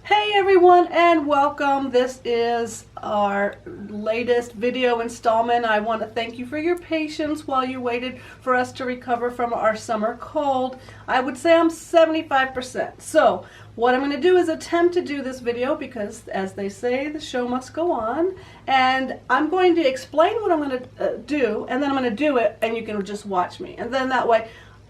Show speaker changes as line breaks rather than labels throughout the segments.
Hey everyone, and welcome. This is our latest video installment. I want to thank you for your patience while you waited for us to recover from our summer cold. I would say I'm 75%. So what I'm going to do is attempt to do this video because, as they say, the show must go on. And I'm going to explain what I'm going to do, and then I'm going to do it, and you can just watch me. And then that way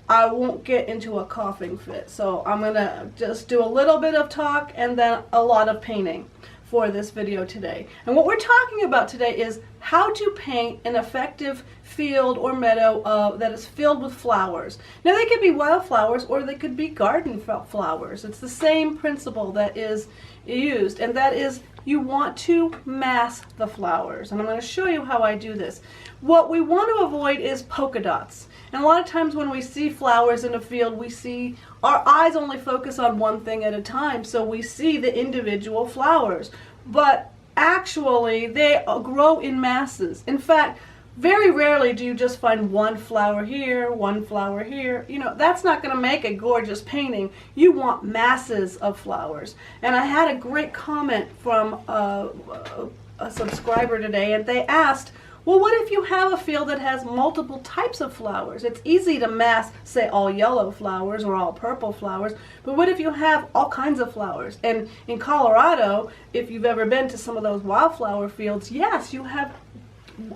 I won't get into a coughing fit. So I'm going to just do a little bit of talk and then a lot of painting for this video today. And what we're talking about today is how to paint an effective field or meadow that is filled with flowers. Now they could be wildflowers or they could be garden flowers. It's the same principle that is used, and that is you want to mass the flowers. And I'm going to show you how I do this. What we want to avoid is polka dots. And a lot of times when we see flowers in a field, we see our eyes only focus on one thing at a time, so we see the individual flowers. But actually, they grow in masses. In fact, very rarely do you just find one flower here, one flower here. You know, that's not going to make a gorgeous painting. You want masses of flowers. And I had a great comment from a subscriber today, and they asked, well, what if you have a field that has multiple types of flowers? It's easy to mass, say, all yellow flowers or all purple flowers, but what if you have all kinds of flowers? And in Colorado, if you've ever been to some of those wildflower fields, yes, you have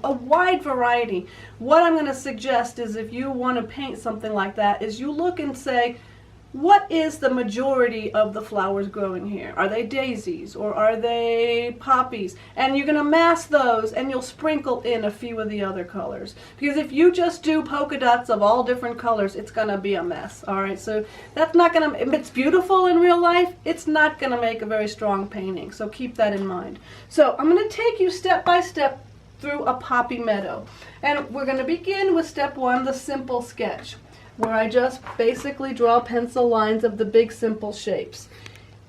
a wide variety. What I'm going to suggest is, if you want to paint something like that, is you look and say, what is the majority of the flowers growing here? Are they daisies or are they poppies? And you're going to mass those, and you'll sprinkle in a few of the other colors. Because if you just do polka dots of all different colors, it's going to be a mess. All right, so that's not going to, if it's beautiful in real life, it's not going to make a very strong painting. So keep that in mind. So I'm going to take you step by step through a poppy meadow. And we're going to begin with step one, the simple sketch, where I just basically draw pencil lines of the big simple shapes.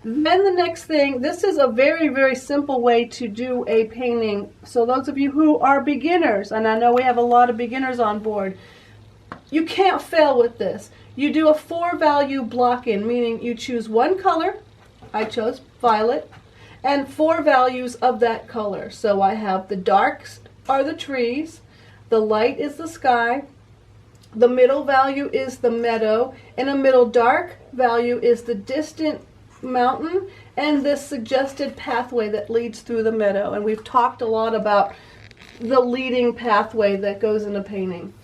Then the next thing, this is a very, very simple way to do a painting. So those of you who are beginners, and I know we have a lot of beginners on board, you can't fail with this. You do a 4-value block-in, meaning you choose one color. I chose violet, and 4 values of that color. So I have the darks are the trees, the light is the sky, the middle value is the meadow, and a middle dark value is the distant mountain and this suggested pathway that leads through the meadow. And we've talked a lot about the leading pathway that goes in a painting.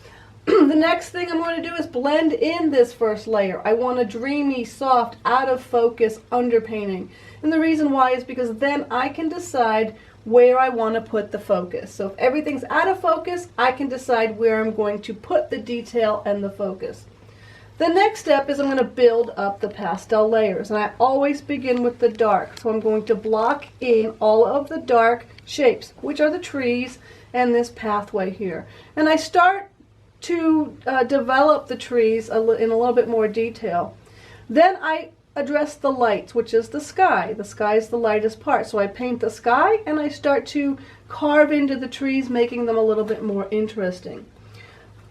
The next thing I'm going to do is blend in this first layer. I want a dreamy, soft, out of focus underpainting. And the reason why is because then I can decide where I want to put the focus. So if everything's out of focus, I can decide where I'm going to put the detail and the focus. The next step is I'm going to build up the pastel layers, and I always begin with the dark. So I'm going to block in all of the dark shapes, which are the trees and this pathway here. And I start to develop the trees in a little bit more detail. Then I address the lights, which is the sky. The sky is the lightest part. So I paint the sky and I start to carve into the trees, making them a little bit more interesting.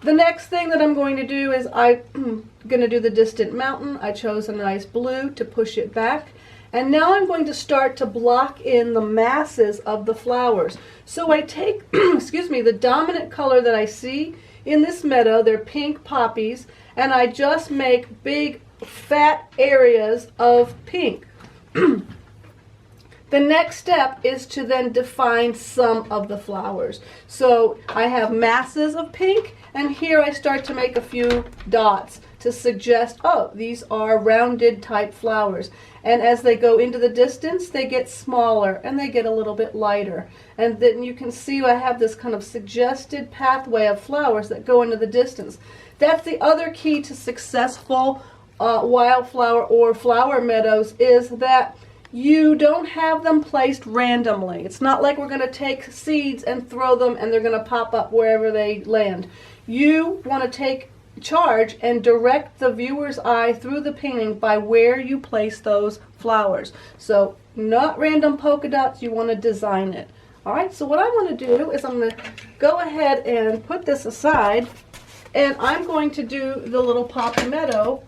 The next thing that I'm going to do is I'm going to do the distant mountain. I chose a nice blue to push it back. And now I'm going to start to block in the masses of the flowers. So I take, excuse me, the dominant color that I see in this meadow, they're pink poppies, and I just make big fat areas of pink. The next step is to then define some of the flowers. So I have masses of pink, and here I start to make a few dots to suggest, oh, these are rounded type flowers. And as they go into the distance, they get smaller and they get a little bit lighter. And then you can see I have this kind of suggested pathway of flowers that go into the distance. That's the other key to successful wildflower or flower meadows, is that you don't have them placed randomly. It's not like we're going to take seeds and throw them and they're going to pop up wherever they land. You want to take charge and direct the viewer's eye through the painting by where you place those flowers. So not random polka dots, you want to design it. Alright, so what I want to do is I'm going to go ahead and put this aside, and I'm going to do the little poppy meadow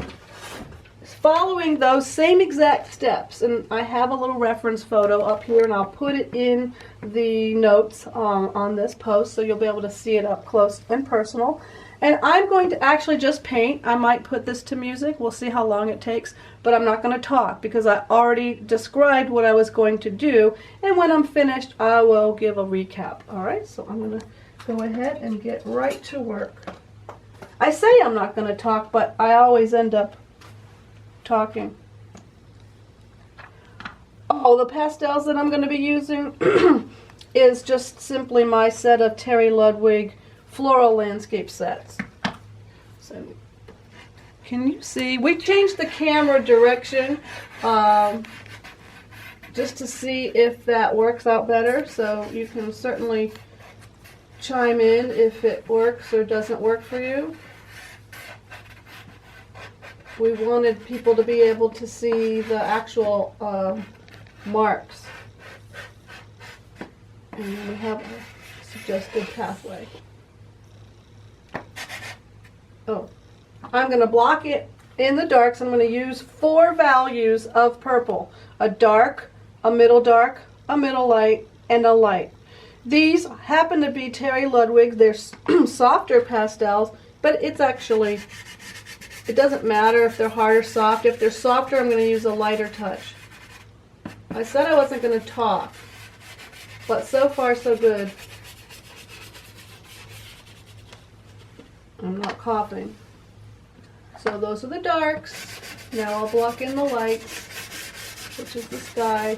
following those same exact steps, and I have a little reference photo up here, and I'll put it in the notes on this post so you'll be able to see it up close and personal. And I'm going to actually just paint. I might put this to music. We'll see how long it takes, but I'm not going to talk because I already described what I was going to do, and when I'm finished I will give a recap. Alright, so I'm going to go ahead and get right to work. I say I'm not going to talk, but I always end up talking. Oh, the pastels that I'm going to be using is just simply my set of Terry Ludwig floral landscape sets. So, can you see? We changed the camera direction just to see if that works out better. So you can certainly chime in if it works or doesn't work for you. We wanted people to be able to see the actual marks. And we have a suggested pathway. Oh, I'm going to block it in the darks. I'm going to use 4 values of purple. A dark, a middle dark, a middle light, and a light. These happen to be Terry Ludwig. They're softer pastels, but it's actually, it doesn't matter if they're hard or soft. If they're softer, I'm going to use a lighter touch. I said I wasn't going to talk, but so far so good. I'm not coughing. So those are the darks. Now I'll block in the lights, which is the sky.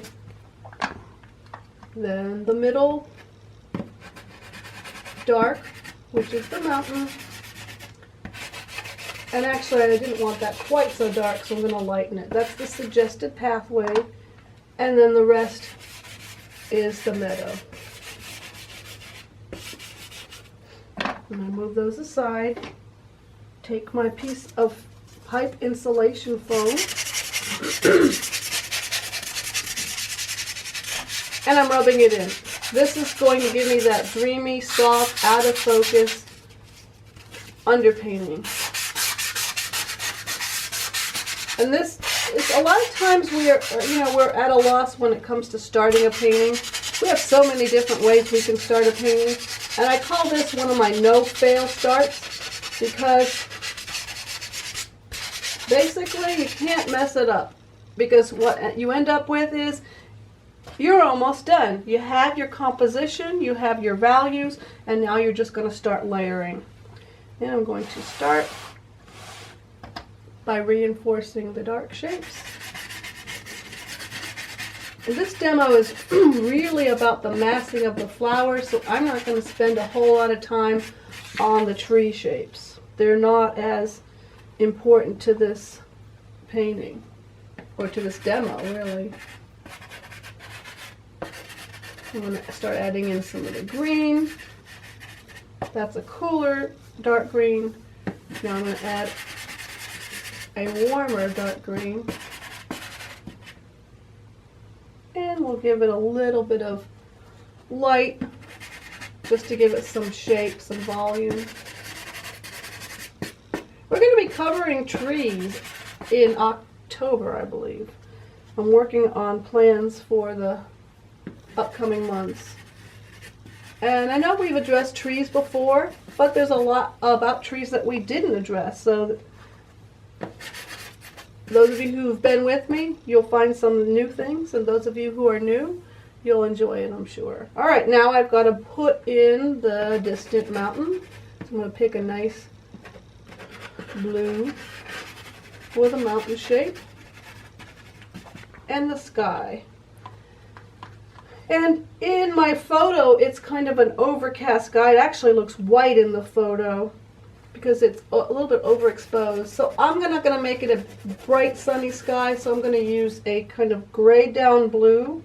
Then the middle dark, which is the mountain. And actually I didn't want that quite so dark, so I'm going to lighten it. That's the suggested pathway. And then the rest is the meadow. I'm going to move those aside. Take my piece of pipe insulation foam. And I'm rubbing it in. This is going to give me that dreamy, soft, out of focus underpainting. And this is, a lot of times we're at a loss when it comes to starting a painting. We have so many different ways we can start a painting. And I call this one of my no-fail starts because basically you can't mess it up. Because what you end up with is you're almost done. You have your composition, you have your values, and now you're just going to start layering. And I'm going to start by reinforcing the dark shapes. And this demo is really about the massing of the flowers, so I'm not going to spend a whole lot of time on the tree shapes. They're not as important to this painting, or to this demo, really. I'm going to start adding in some of the green. That's a cooler dark green. Now I'm going to add a warmer dark green. And we'll give it a little bit of light just to give it some shape, some volume. We're going to be covering trees in October, I believe. I'm working on plans for the upcoming months. And I know we've addressed trees before, but there's a lot about trees that we didn't address. So those of you who've been with me, you'll find some new things, and those of you who are new, you'll enjoy it, I'm sure. Alright, now I've got to put in the distant mountain. So I'm going to pick a nice blue for the mountain shape and the sky. And in my photo, it's kind of an overcast sky. It actually looks white in the photo because it's a little bit overexposed. So I'm not going to make it a bright sunny sky, so I'm going to use a kind of gray down blue.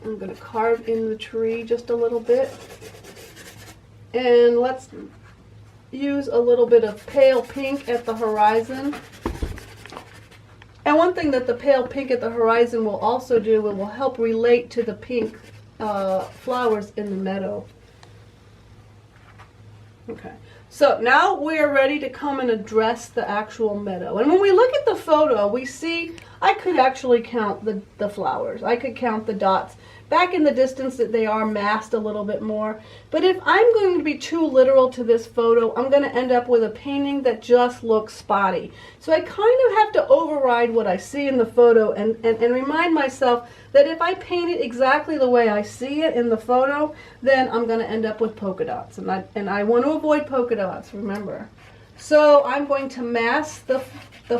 I'm going to carve in the tree just a little bit. And let's use a little bit of pale pink at the horizon. And one thing that the pale pink at the horizon will also do, it will help relate to the pink flowers in the meadow. Okay, so now we're ready to come and address the actual meadow. And when we look at the photo, we see I could actually count the flowers. I could count the dots. Back in the distance that they are masked a little bit more. But if I'm going to be too literal to this photo, I'm going to end up with a painting that just looks spotty. So I kind of have to override what I see in the photo and remind myself that if I paint it exactly the way I see it in the photo, then I'm going to end up with polka dots. And I want to avoid polka dots, remember. So I'm going to mask the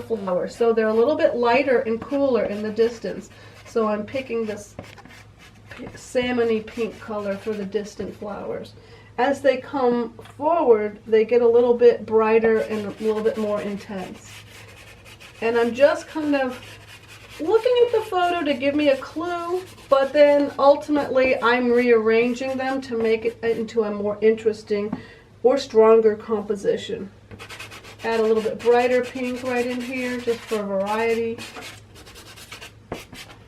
flowers. So they're a little bit lighter and cooler in the distance. So I'm picking this salmony pink color for the distant flowers. As they come forward, they get a little bit brighter and a little bit more intense. And I'm just kind of looking at the photo to give me a clue, but then ultimately I'm rearranging them to make it into a more interesting or stronger composition. Add a little bit brighter pink right in here just for variety.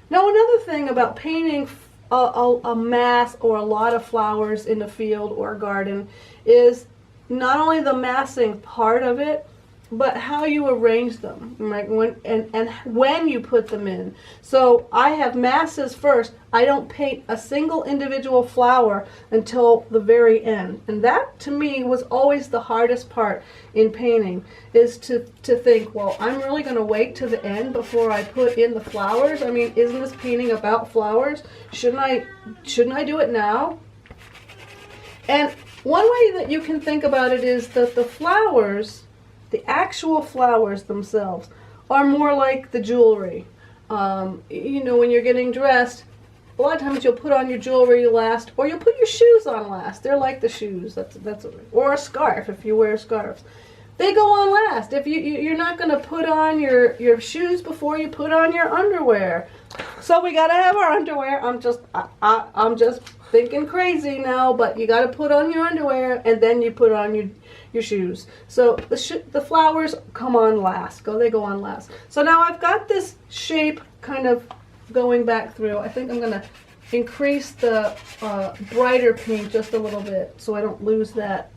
Now another thing about painting a mass or a lot of flowers in a field or a garden is not only the massing part of it, but how you arrange them, right? When you put them in. So I have masses first. I don't paint a single individual flower until the very end. And that to me was always the hardest part in painting, is to think, well, I'm really going to wait to the end before I put in the flowers. I mean, isn't this painting about flowers? Shouldn't I do it now? And one way that you can think about it is that the flowers, the actual flowers themselves, are more like the jewelry. You know, when you're getting dressed, a lot of times you'll put on your jewelry last, or you'll put your shoes on last. They're like the shoes. Or a scarf if you wear scarves. They go on last. If you're not going to put on your shoes before you put on your underwear. So we got to have our underwear. I'm just thinking crazy now, but you got to put on your underwear and then you put on your shoes. So the flowers come on last. They go on last. So now I've got this shape kind of going back through. I think I'm going to increase the brighter pink just a little bit so I don't lose that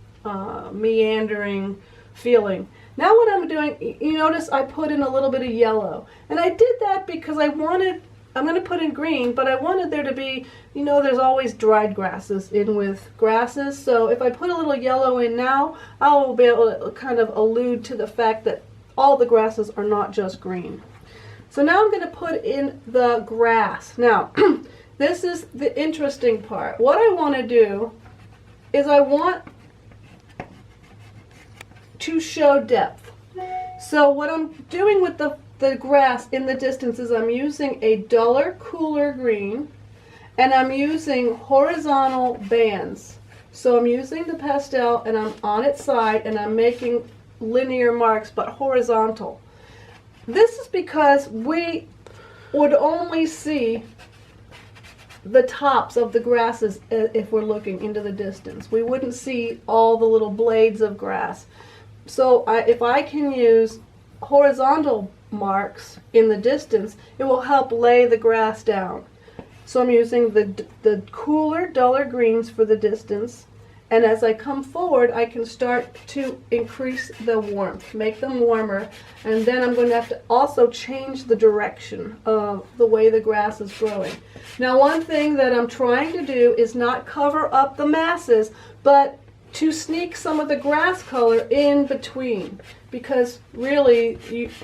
meandering feeling. Now what I'm doing, you notice I put in a little bit of yellow. And I did that because I'm going to put in green, but I wanted there to be, you know, there's always dried grasses in with grasses. So if I put a little yellow in now, I will be able to kind of allude to the fact that all the grasses are not just green. So now I'm going to put in the grass. Now, this is the interesting part. What I want to do is I want to show depth. So what I'm doing with the grass in the distance is I'm using a duller, cooler green, and I'm using horizontal bands. So I'm using the pastel and I'm on its side and I'm making linear marks but horizontal. This is because we would only see the tops of the grasses if we're looking into the distance. We wouldn't see all the little blades of grass. So if I can use horizontal marks in the distance, it will help lay the grass down. So I'm using the cooler, duller greens for the distance, and as I come forward, I can start to increase the warmth, make them warmer, and then I'm going to have to also change the direction of the way the grass is growing. Now, one thing that I'm trying to do is not cover up the masses, but to sneak some of the grass color in between, because really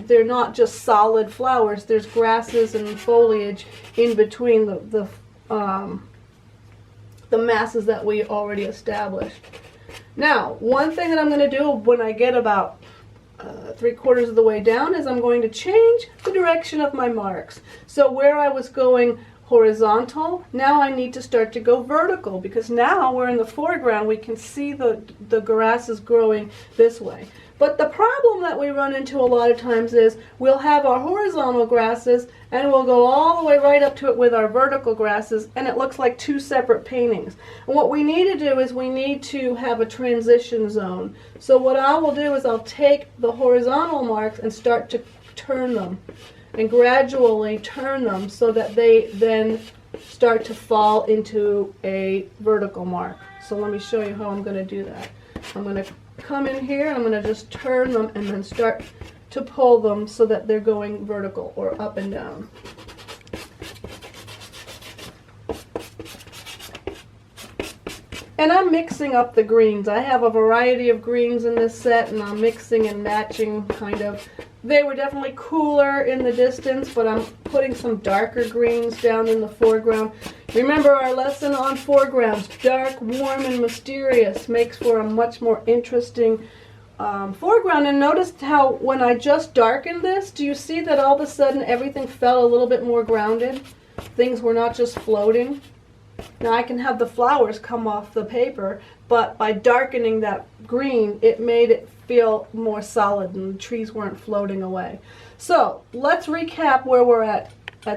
they're not just solid flowers. There's grasses and foliage in between the masses that we already established. Now, one thing that I'm going to do when I get about 3/4 of the way down is I'm going to change the direction of my marks. So where I was going horizontal, now I need to start to go vertical, because now we're in the foreground. We can see the grasses growing this way. But the problem that we run into a lot of times is we'll have our horizontal grasses and we'll go all the way right up to it with our vertical grasses, and it looks like two separate paintings. And what we need to do is we need to have a transition zone. So what I will do is I'll take the horizontal marks and start to turn them and gradually turn them so that they then start to fall into a vertical mark. So let me show you how I'm going to do that. I'm going to come in here and I'm going to just turn them and then start to pull them so that they're going vertical or up and down. And I'm mixing up the greens. I have a variety of greens in this set, and I'm mixing and matching kind of. They were definitely cooler in the distance, but I'm putting some darker greens down in the foreground. Remember our lesson on foregrounds. Dark, warm, and mysterious makes for a much more interesting foreground. And notice how when I just darkened this, do you see that all of a sudden everything felt a little bit more grounded? Things were not just floating. Now I can have the flowers come off the paper, but by darkening that green, it made it feel more solid and the trees weren't floating away. So let's recap where we're at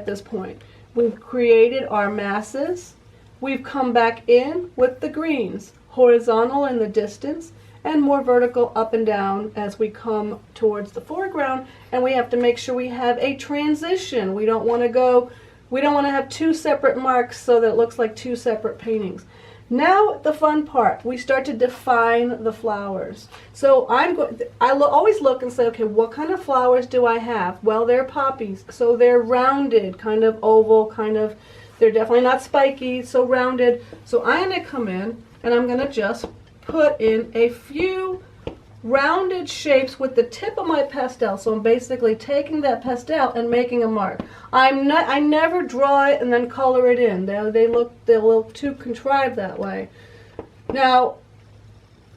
this point. We've created our masses. We've come back in with the greens, horizontal in the distance and more vertical up and down as we come towards the foreground. And we have to make sure we have a transition. We don't want to have two separate marks so that it looks like two separate paintings. Now the fun part, we start to define the flowers. So I always look and say, okay, what kind of flowers do I have? Well, they're poppies, so they're rounded, kind of oval, they're definitely not spiky, so rounded. So I'm going to come in and I'm going to just put in a few rounded shapes with the tip of my pastel. So I'm basically taking that pastel and making a mark. I never draw it and then color it in. They look too contrived that way. Now,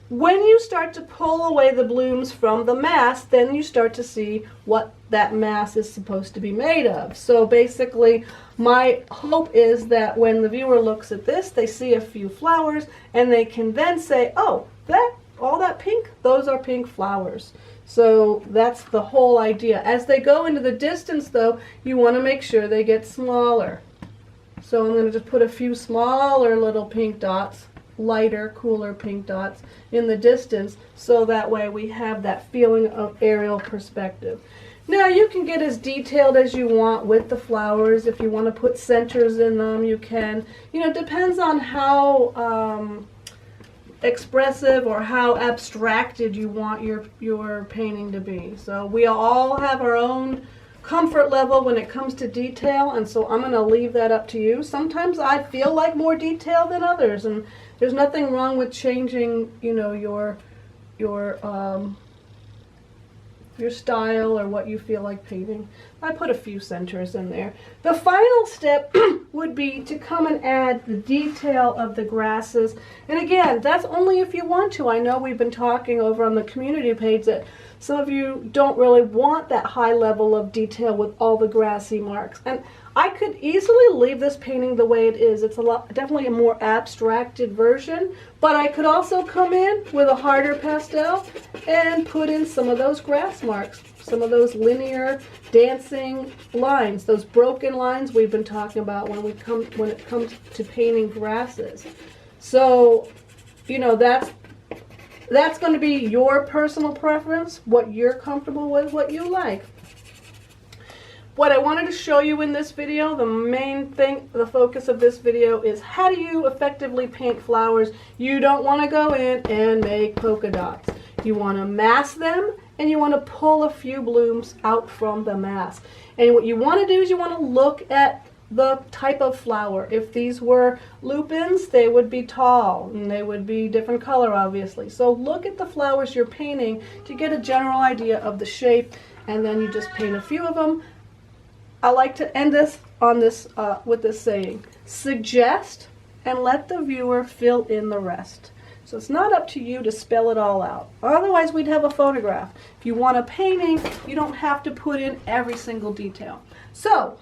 when you start to pull away the blooms from the mass, then you start to see what that mass is supposed to be made of. So basically, my hope is that when the viewer looks at this, they see a few flowers and they can then say, oh, all that pink, those are pink flowers. So that's the whole idea. As they go into the distance though, you want to make sure they get smaller. So I'm going to just put a few smaller little pink dots, lighter, cooler pink dots in the distance, so that way we have that feeling of aerial perspective. Now you can get as detailed as you want with the flowers. If you want to put centers in them, you can. You know, it depends on how expressive or how abstracted you want your painting to be. So we all have our own comfort level when it comes to detail, and so I'm going to leave that up to you. Sometimes I feel like more detail than others, and there's nothing wrong with changing, you know, your style or what you feel like painting. I put a few centers in there. The final step would be to come and add the detail of the grasses. And again, that's only if you want to. I know we've been talking over on the community page that some of you don't really want that high level of detail with all the grassy marks. And I could easily leave this painting the way it is. It's definitely a more abstracted version, but I could also come in with a harder pastel and put in some of those grass marks, some of those linear dancing lines, those broken lines we've been talking about when it comes to painting grasses. So, you know, that's going to be your personal preference, what you're comfortable with, what you like. What I wanted to show you in this video, the main thing, the focus of this video is how do you effectively paint flowers. You don't want to go in and make polka dots. You want to mass them and you want to pull a few blooms out from the mass. And what you want to do is you want to look at the type of flower. If these were lupins, they would be tall and they would be different color, obviously. So look at the flowers you're painting to get a general idea of the shape, and then you just paint a few of them. I like to end this on this with this saying: suggest and let the viewer fill in the rest. So it's not up to you to spell it all out. Otherwise, we'd have a photograph. If you want a painting, you don't have to put in every single detail. So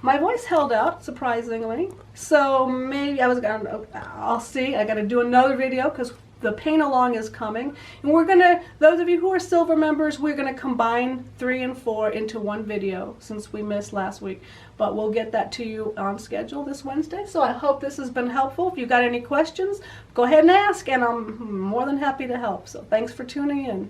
my voice held out, surprisingly. So maybe I'll see. I got to do another video because the paint along is coming. And we're going to, those of you who are silver members, we're going to combine 3 and 4 into one video since we missed last week. But we'll get that to you on schedule this Wednesday. So I hope this has been helpful. If you've got any questions, go ahead and ask, and I'm more than happy to help. So thanks for tuning in.